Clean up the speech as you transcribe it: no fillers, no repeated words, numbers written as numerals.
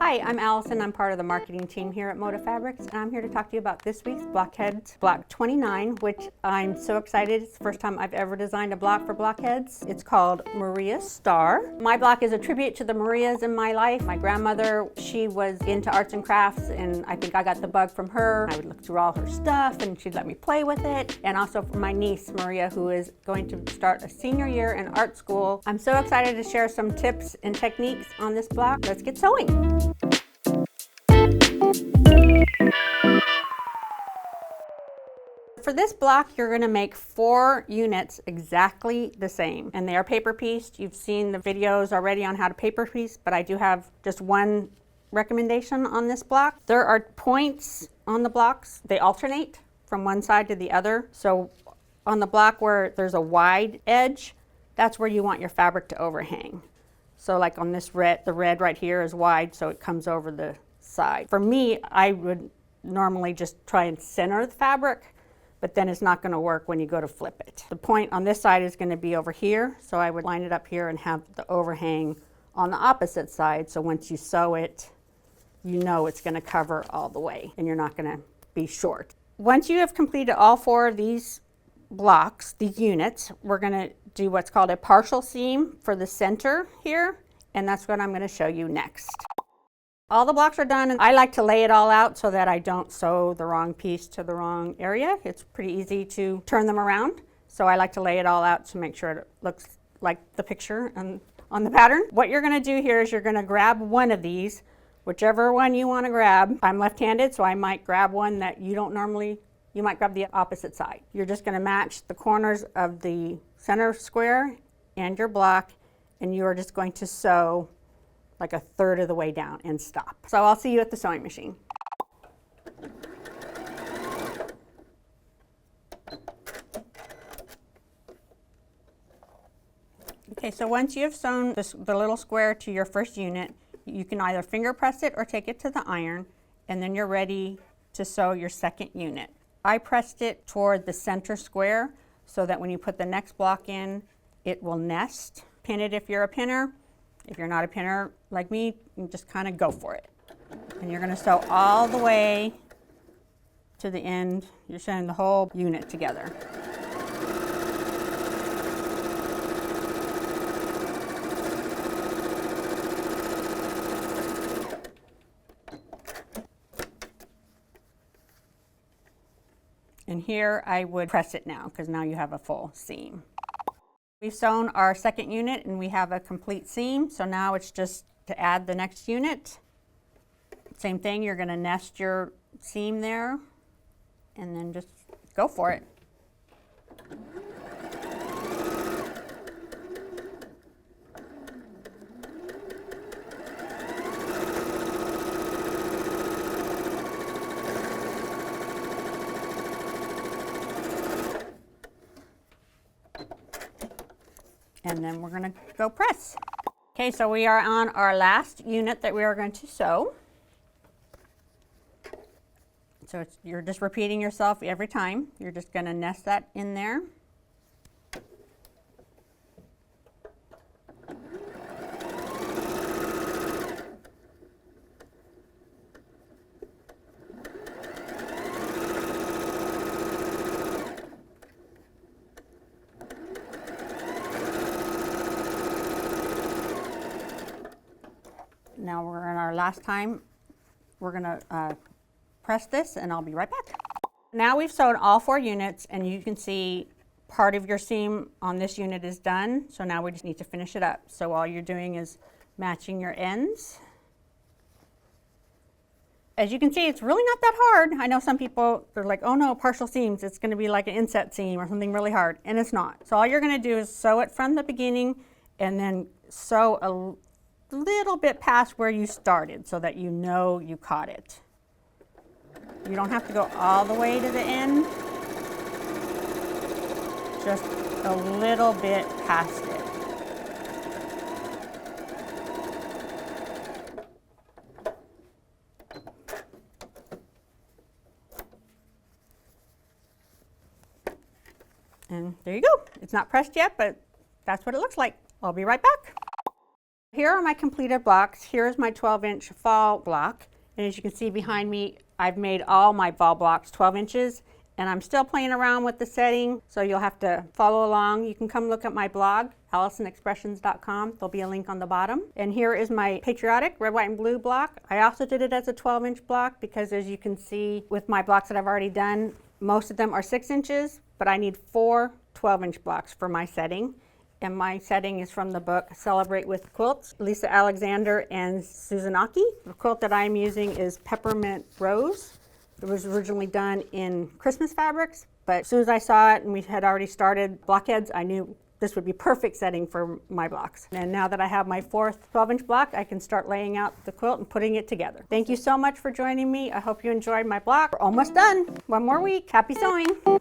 Hi, I'm Allison. I'm part of the marketing team here at Moda Fabrics, and I'm here to talk to you about this week's Blockheads Block 29, which I'm so excited. It's the first time I've ever designed a block for Blockheads. It's called Maria's Star. My block is a tribute to the Marias in my life. My grandmother, she was into arts and crafts, and I think I got the bug from her. I would look through all her stuff, and she'd let me play with it. And also for my niece, Maria, who is going to start a senior year in art school. I'm so excited to share some tips and techniques on this block. Let's get sewing. For this block, you're going to make 4 units exactly the same, and they are paper pieced. You've seen the videos already on how to paper piece, but I do have just one recommendation on this block. There are points on the blocks. They alternate from one side to the other. So on the block where there's a wide edge, that's where you want your fabric to overhang. So like on this red, the red right here is wide, so it comes over the side. For me, I would normally just try and center the fabric, but then it's not going to work when you go to flip it. The point on this side is going to be over here, so I would line it up here and have the overhang on the opposite side, so once you sew it, you know it's going to cover all the way and you're not going to be short. Once you have completed all 4 of these blocks, these units, we're going to do what's called a partial seam for the center here, and that's what I'm going to show you next. All the blocks are done, and I like to lay it all out so that I don't sew the wrong piece to the wrong area. It's pretty easy to turn them around, so I like to lay it all out to make sure it looks like the picture on the pattern. What you're going to do here is you're going to grab one of these, whichever one you want to grab. I'm left-handed, so I might grab one that you don't normally, you might grab the opposite side. You're just going to match the corners of the center square and your block, and you are just going to sew like 1/3 of the way down and stop. So I'll see you at the sewing machine. Okay, so once you have sewn the little square to your first unit, you can either finger press it or take it to the iron, and then you're ready to sew your second unit. I pressed it toward the center square so that when you put the next block in, it will nest. Pin it if you're a pinner. If you're not a pinner like me, you just kind of go for it. And you're going to sew all the way to the end. You're sewing the whole unit together. And here I would press it now, because now you have a full seam. We've sewn our second unit and we have a complete seam, so now it's just to add the next unit. Same thing, you're going to nest your seam there and then just go for it. And then we're going to go press. Okay, so we are on our last unit that we are going to sew. So you're just repeating yourself every time. You're just going to nest that in there. Now we're in our last time. We're going to press this and I'll be right back. Now we've sewn all 4 units and you can see part of your seam on this unit is done. So now we just need to finish it up. So all you're doing is matching your ends. As you can see, it's really not that hard. I know some people, they're like, oh no, partial seams, it's going to be like an inset seam or something really hard, and it's not. So all you're going to do is sew it from the beginning and then sew a little bit past where you started so that you know you caught it. You don't have to go all the way to the end, just a little bit past it. And there you go. It's not pressed yet, but that's what it looks like. I'll be right back. Here are my completed blocks. Here's my 12-inch fall block. And as you can see behind me, I've made all my fall blocks 12 inches. And I'm still playing around with the setting, so you'll have to follow along. You can come look at my blog, AlisonExpressions.com. There'll be a link on the bottom. And here is my patriotic red, white, and blue block. I also did it as a 12-inch block because, as you can see with my blocks that I've already done, most of them are 6 inches, but I need 4 12-inch blocks for my setting. And my setting is from the book Celebrate with Quilts, Lisa Alexander and Susan Aki. The quilt that I'm using is Peppermint Rose. It was originally done in Christmas fabrics, but as soon as I saw it and we had already started Blockheads, I knew this would be perfect setting for my blocks. And now that I have my 4th 12-inch block, I can start laying out the quilt and putting it together. Thank you so much for joining me. I hope you enjoyed my block. We're almost done. One more week. Happy sewing.